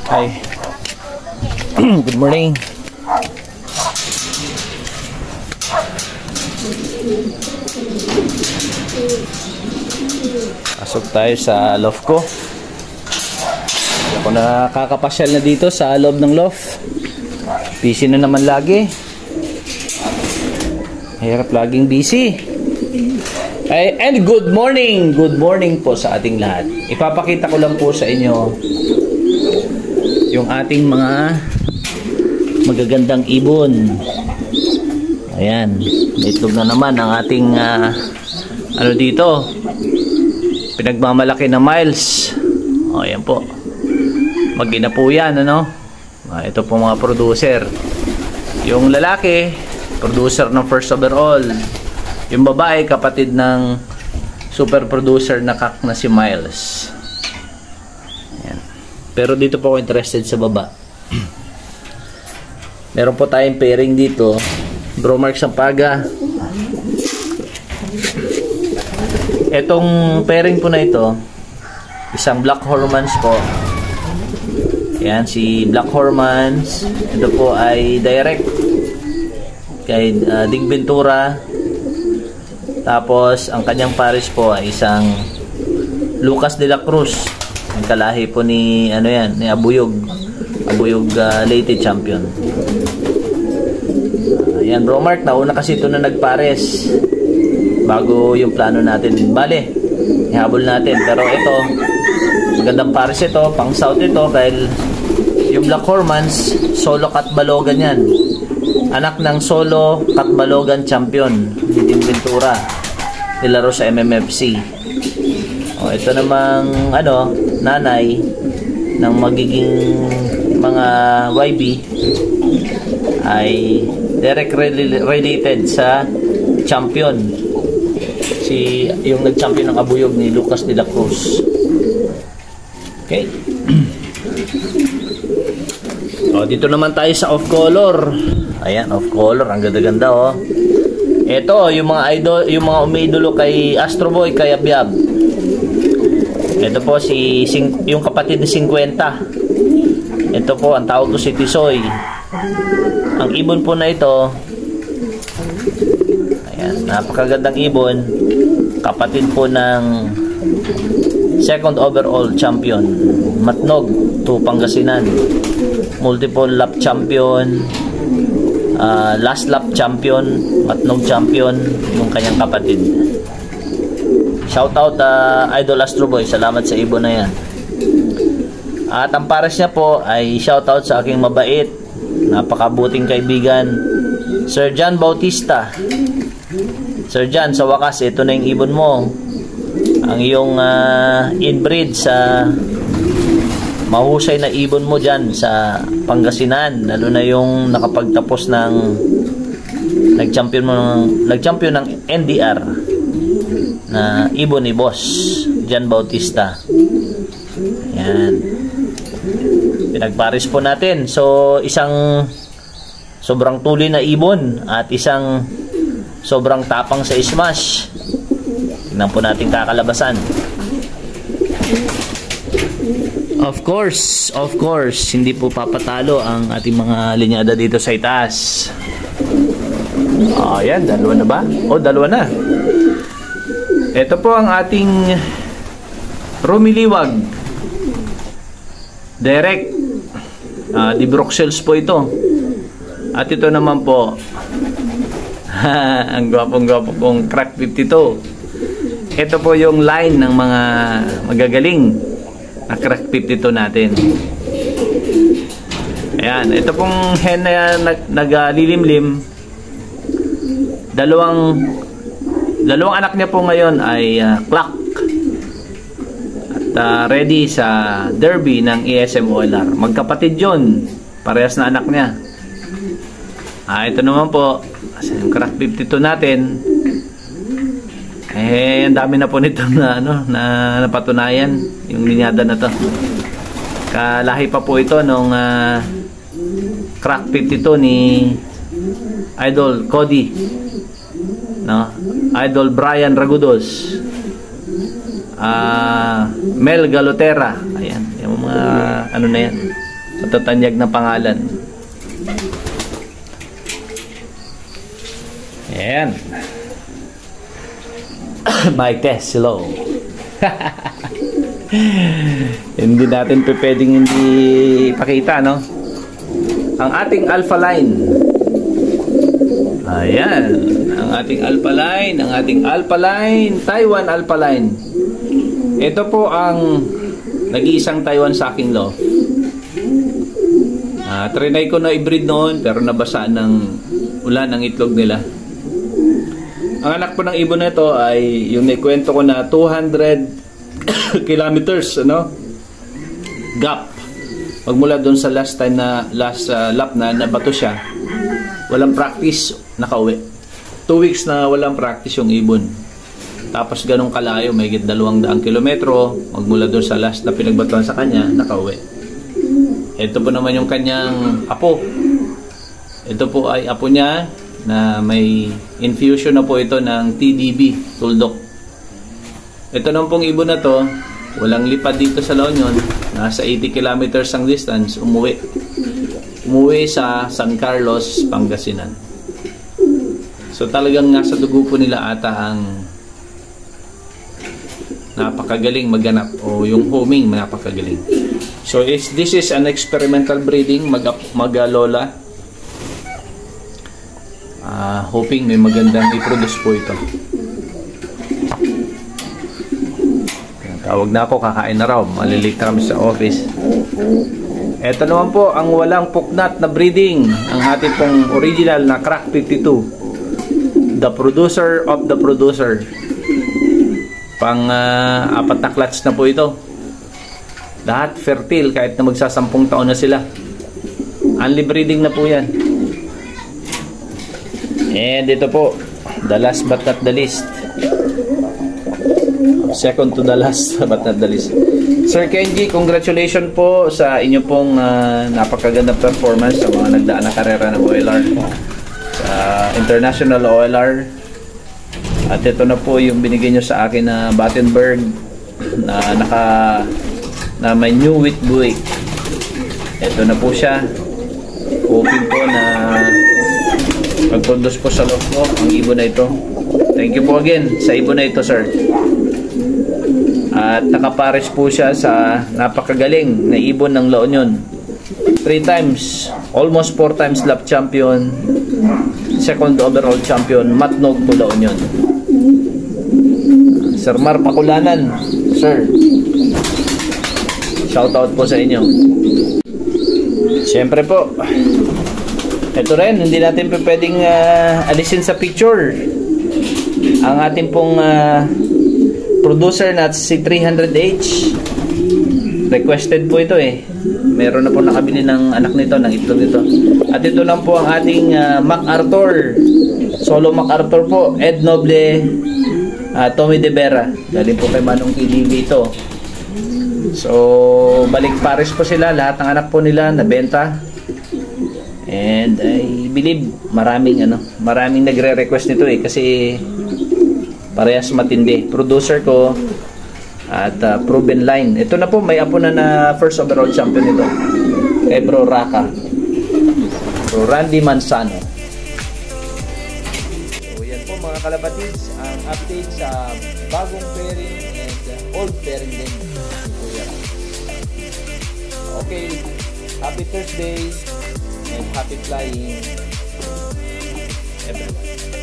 Hi. Good morning. Pasok tayo sa loft ko. Ako nakakapasyal na dito sa loob ng loft. Busy na naman lagi. Hirap laging busy. And good morning! Good morning po sa ating lahat. Ipapakita ko lang po sa inyo yung ating mga magagandang ibon. Ayan, itlog na naman ang ating ano dito, pinagmamalaki na Miles. O, ayan po. Mag-ina po yan, ano? Ito po mga producer. Yung lalaki, producer ng first overall. Yung babae, kapatid ng super producer na kak na si Miles. Ayan. Pero dito po ako interested sa baba. Meron po tayong pairing dito. Bromark Sampaga. Etong pairing po na ito, isang Black Hormans po. Ayan, si Black Hormans. Ito po ay direct kay Dig Ventura. Tapos ang kanyang pares po ay isang Lucas de la Cruz. Ang kalahi po ni ano yan, ni Abuyog. Abuyog Leyte champion. Ayan, bro Mark, nauna kasi ito na nagpares bago yung plano natin. Bale, ihabol natin. Pero ito, magandang pares ito, pang south ito, dahil yung Black Hormans, solo Katbalogan yan. Anak ng solo Katbalogan champion ni Dig Ventura, nilaro sa MMFC. O, ito namang ano, nanay ng magiging mga YB ay direct related sa champion, si yung nag-champion ng Abuyog ni Lucas de la Cruz. Okay. O, dito naman tayo sa off color. Ayan, off color, ang ganda-ganda oh. Ito, yung mga idol, yung mga umiidolo kay Astro Boy, kay Abyab. Ito po yung kapatid ni 50. Ito po ang tawag ko si Tisoy. Ang ibon po na ito, ayan, napakagandang ibon. Kapatid po ng second overall champion, Matnog to Pangasinan. Multiple lap champion, last lap champion, Matnog champion, yung kanyang kapatid. Shoutout Idol Astro Boy, salamat sa ibon na yan. At ang pares niya po ay shoutout sa aking mabait, napakabuting kaibigan, Sir John Bautista. Sir John, sa wakas ito na yung ibon mo, ang iyong inbreed sa mahusay na ibon mo dyan sa Pangasinan, lalo na yung nakapagtapos ng nag-champion ng NDR na ibon ni Boss John Bautista. Yan, pinagpares po natin. So isang sobrang tuloy na ibon at isang sobrang tapang sa smash. Tingnan po natin kakalabasan. Of course, hindi po papatalo ang ating mga linyada dito sa itaas. Ayan, dalawa na ba? O, dalawa na. Ito po ang ating Rumiliwag. Direct. Di Bruxelles po ito. At ito naman po, ang gwapong-gwapo kong Crack 52. Ito po yung line ng mga magagaling na Crack 52 natin. Ayan, ito pong hen na naglilimlim. Dalawang anak niya po ngayon ay clock at ready sa derby ng ESM OLR. Magkapatid yun, parehas na anak niya. Ito naman po yung Crack 52 natin. Ang dami na po nito na na napatunayan yung linyada na to. Kalahi pa po ito nung Crack 52 ni Idol Cody, no? Idol Brian Ragudos, Mel Galotera. Ayan, yung mga ano na yan. Matatanyag na pangalan. Ayan. Mic test, hello. Hindi natin pwedeng hindi ipakita, no? Ang ating Alpha Line. Ayan. Ang ating Alpha Line. Ang ating Alpha Line. Taiwan Alpha Line. Ito po ang nag-iisang Taiwan Sucking Loaf. Trinay ko na i-breed noon pero nabasaan ng ulan ang itlog nila. Ang anak po ng ibon na ito ay yung naikwento ko na 200 kilometers, ano? Gap. Magmula doon sa last lap na nabato siya. Walang practice, nakauwi. 2 weeks na walang practice yung ibon. Tapos ganong kalayo, may 200 kilometro. Magmula doon sa last na pinagbatuan sa kanya, nakauwi. Ito po naman yung kanyang apo. Ito po ay apo niya na may infusion na po ito ng TDB, tuldok. Ito naman pong ibon na to, walang lipad dito sa La Union. Nasa 80 kilometers ang distance, umuwi sa San Carlos, Pangasinan. So talagang nasa dugo po nila ata ang napakagaling magganap o yung homing napakagaling. So this is an experimental breeding, mag-lola. Hoping may magandang i-produce po ito. Tawag na ako, kakain na raw. Malilate kami sa office. Ito naman po ang walang puknat na breeding. Ang ating pong original na Crack 52. The producer of the producer. Pang 4 na clutch na po ito. Lahat fertile kahit na magsasampung taon na sila. Only breeding na po yan. And ito po, the last but not the least. Second to the last but not the least. Sir Kenji, congratulations po sa inyo pong napakaganda performance sa mga nagdaan na karera ng OLR. Sa International OLR. At ito na po yung binigay nyo sa akin na Battenberg na may new wheat buoy. Ito na po siya. Hoping po na mag-produce po sa loob ko ang ibon na ito. Thank you po again sa ibon na ito, sir. At nakapares po siya sa napakagaling na ibon ng La Union. 3 times, almost 4 times lap champion, second overall champion, Matnog po La Union. Sir Mar Pakulanan, sir. Shoutout po sa inyo. Siyempre po, ito rin, hindi natin pwedeng alisin sa picture ang ating pong producer na si 300H. Requested po ito eh. Meron na po nakabili ng anak nito, ng itlog nito. At ito lang po ang ating MacArthur. Solo MacArthur po. Ed Noble, Tommy De Vera. Galing po kay Manong KDB ito. So, balik pares po sila. Lahat ng anak po nila nabenta. And I believe maraming nagre-request nito eh kasi parehas matindi. Producer ko at proven line. Ito na po, may apo na first overall champion nito. Kay Bro Raka. Bro Randy Manzano. So yan po mga kalapatids, ang update sa bagong pairing and old pairing din. Okay, happy Thursday and happy flying everyone.